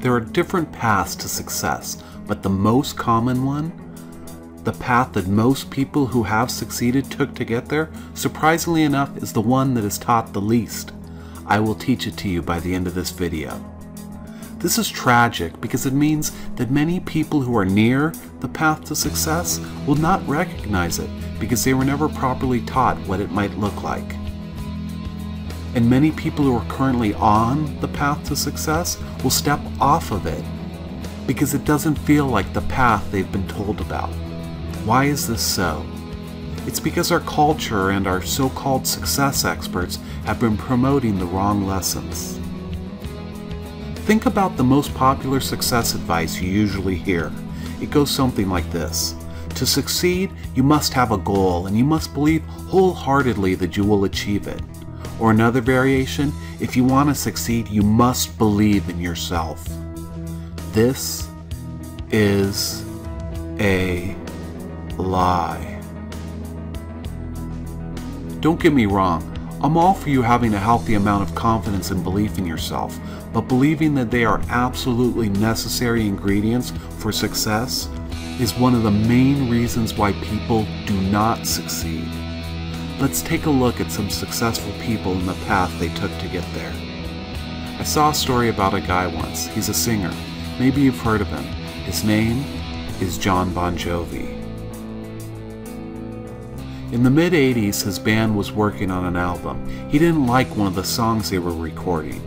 There are different paths to success, but the most common one, the path that most people who have succeeded took to get there, surprisingly enough, is the one that is taught the least. I will teach it to you by the end of this video. This is tragic because it means that many people who are near the path to success will not recognize it because they were never properly taught what it might look like. And many people who are currently on the path to success will step off of it because it doesn't feel like the path they've been told about. Why is this so? It's because our culture and our so-called success experts have been promoting the wrong lessons. Think about the most popular success advice you usually hear. It goes something like this. To succeed, you must have a goal and you must believe wholeheartedly that you will achieve it. Or another variation, if you want to succeed, you must believe in yourself. This is a lie. Don't get me wrong, I'm all for you having a healthy amount of confidence and belief in yourself, but believing that they are absolutely necessary ingredients for success is one of the main reasons why people do not succeed. Let's take a look at some successful people and the path they took to get there. I saw a story about a guy once. He's a singer. Maybe you've heard of him. His name is Jon Bon Jovi. In the mid-80s, his band was working on an album. He didn't like one of the songs they were recording.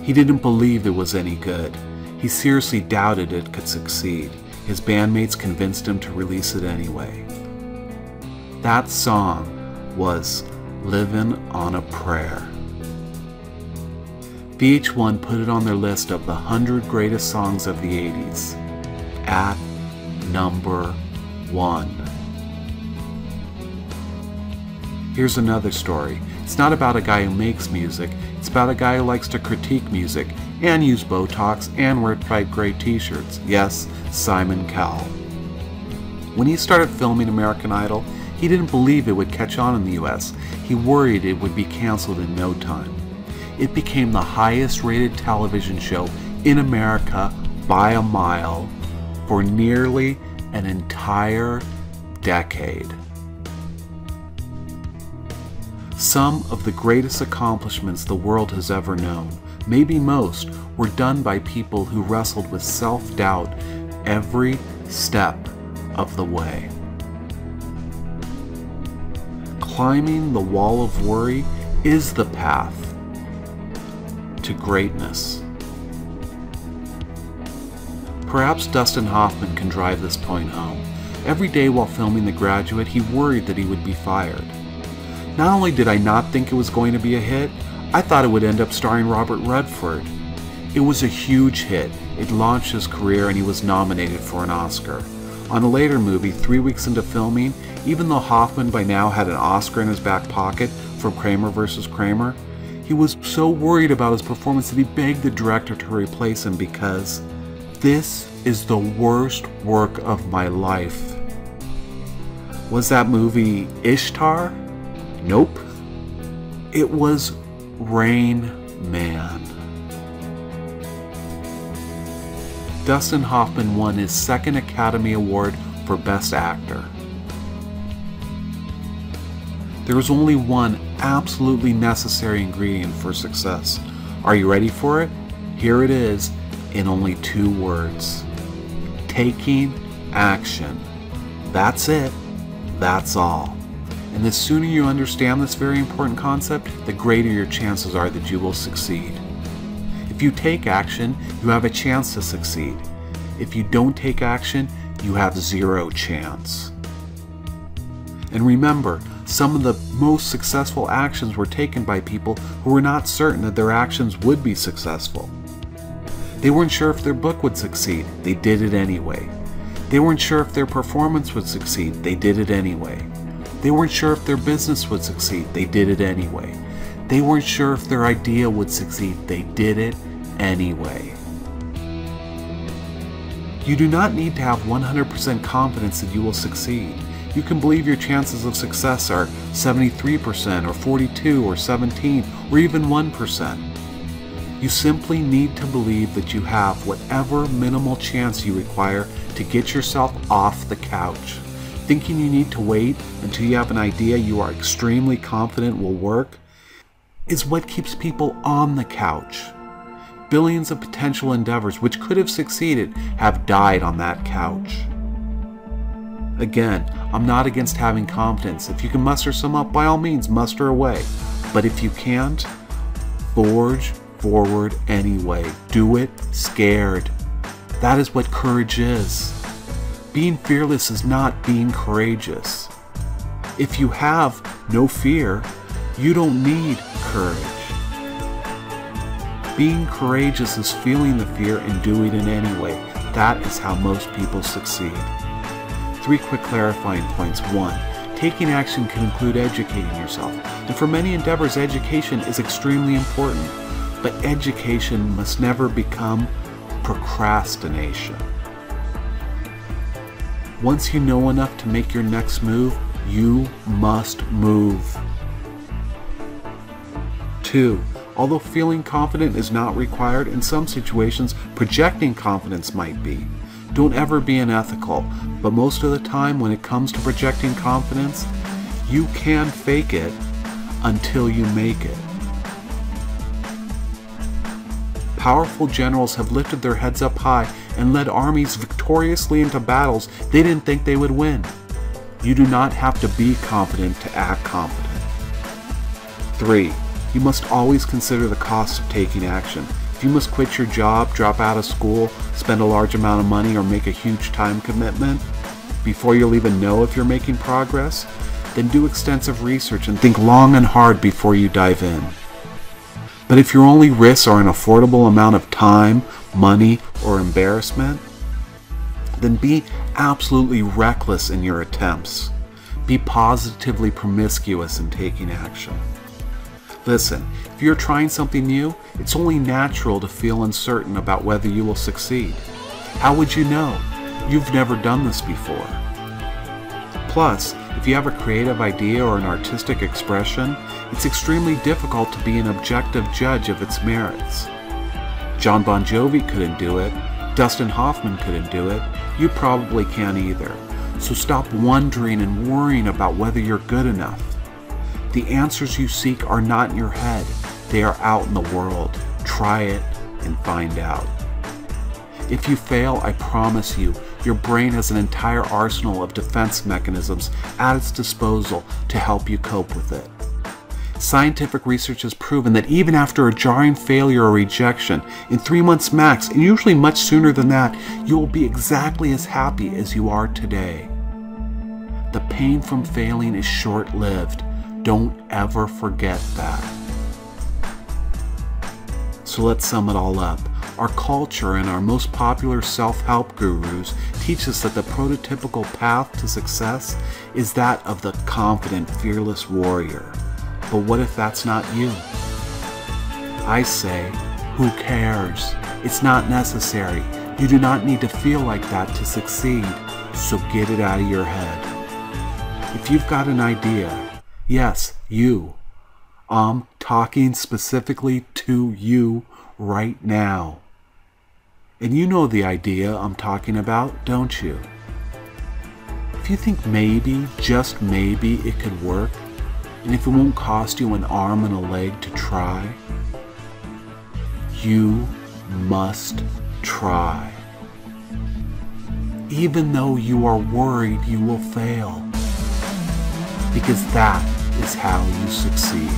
He didn't believe it was any good. He seriously doubted it could succeed. His bandmates convinced him to release it anyway. That song was "Livin' on a Prayer." VH1 put it on their list of the 100 greatest songs of the 80s at number 1. Here's another story. It's not about a guy who makes music, it's about a guy who likes to critique music and use Botox and wear tight gray t-shirts. Yes, Simon Cowell. When he started filming American Idol, he didn't believe it would catch on in the US. He worried it would be canceled in no time. It became the highest rated television show in America by a mile for nearly an entire decade. Some of the greatest accomplishments the world has ever known, maybe most, were done by people who wrestled with self-doubt every step of the way. Climbing the wall of worry is the path to greatness. Perhaps Dustin Hoffman can drive this point home. Every day while filming The Graduate, he worried that he would be fired. Not only did I not think it was going to be a hit, I thought it would end up starring Robert Redford. It was a huge hit. It launched his career and he was nominated for an Oscar. On a later movie, 3 weeks into filming, even though Hoffman by now had an Oscar in his back pocket from Kramer vs. Kramer, he was so worried about his performance that he begged the director to replace him because this is the worst work of my life. Was that movie Ishtar? Nope. It was Rain Man. Dustin Hoffman won his second Academy Award for Best Actor. There is only one absolutely necessary ingredient for success. Are you ready for it? Here it is in only 2 words. Taking action. That's it. That's all. And the sooner you understand this very important concept, the greater your chances are that you will succeed. If you take action, you have a chance to succeed. If you don't take action, you have 0 chance. And remember, some of the most successful actions were taken by people who were not certain that their actions would be successful. They weren't sure if their book would succeed. They did it anyway. They weren't sure if their performance would succeed. They did it anyway. They weren't sure if their business would succeed. They did it anyway. They weren't sure if their idea would succeed. They did it anyway. You do not need to have 100% confidence that you will succeed. You can believe your chances of success are 73% or 42 or 17 or even 1%. You simply need to believe that you have whatever minimal chance you require to get yourself off the couch. Thinking you need to wait until you have an idea you are extremely confident will work is what keeps people on the couch. Billions of potential endeavors which could have succeeded have died on that couch. Again, I'm not against having confidence. If you can muster some up, by all means, muster away. But if you can't, forge forward anyway. Do it scared. That is what courage is. Being fearless is not being courageous. If you have no fear, you don't need courage. Being courageous is feeling the fear and doing it anyway. That is how most people succeed. 3 quick clarifying points. 1. Taking action can include educating yourself. And for many endeavors, education is extremely important. But education must never become procrastination. Once you know enough to make your next move, you must move. 2. Although feeling confident is not required, in some situations, projecting confidence might be. Don't ever be unethical, but most of the time when it comes to projecting confidence, you can fake it until you make it. Powerful generals have lifted their heads up high and led armies victoriously into battles they didn't think they would win. You do not have to be confident to act confident. 3. You must always consider the cost of taking action. If you must quit your job, drop out of school, spend a large amount of money, or make a huge time commitment before you'll even know if you're making progress, then do extensive research and think long and hard before you dive in. But if your only risks are an affordable amount of time, money, or embarrassment, then be absolutely reckless in your attempts. Be positively promiscuous in taking action. Listen, if you're trying something new, it's only natural to feel uncertain about whether you will succeed. How would you know? You've never done this before. Plus, if you have a creative idea or an artistic expression, it's extremely difficult to be an objective judge of its merits. John Bon Jovi couldn't do it, Dustin Hoffman couldn't do it, you probably can't either. So stop wondering and worrying about whether you're good enough. The answers you seek are not in your head, they are out in the world. Try it and find out. If you fail, I promise you, your brain has an entire arsenal of defense mechanisms at its disposal to help you cope with it. Scientific research has proven that even after a jarring failure or rejection, in 3 months max, and usually much sooner than that, you will be exactly as happy as you are today. The pain from failing is short-lived. Don't ever forget that. So let's sum it all up. Our culture and our most popular self-help gurus teach us that the prototypical path to success is that of the confident, fearless warrior. But what if that's not you? I say, who cares? It's not necessary. You do not need to feel like that to succeed, so get it out of your head. If you've got an idea, yes, you. I'm talking specifically to you right now. And you know the idea I'm talking about, don't you? If you think maybe, just maybe, it could work, and if it won't cost you an arm and a leg to try, you must try. Even though you are worried you will fail. Because that is how you succeed.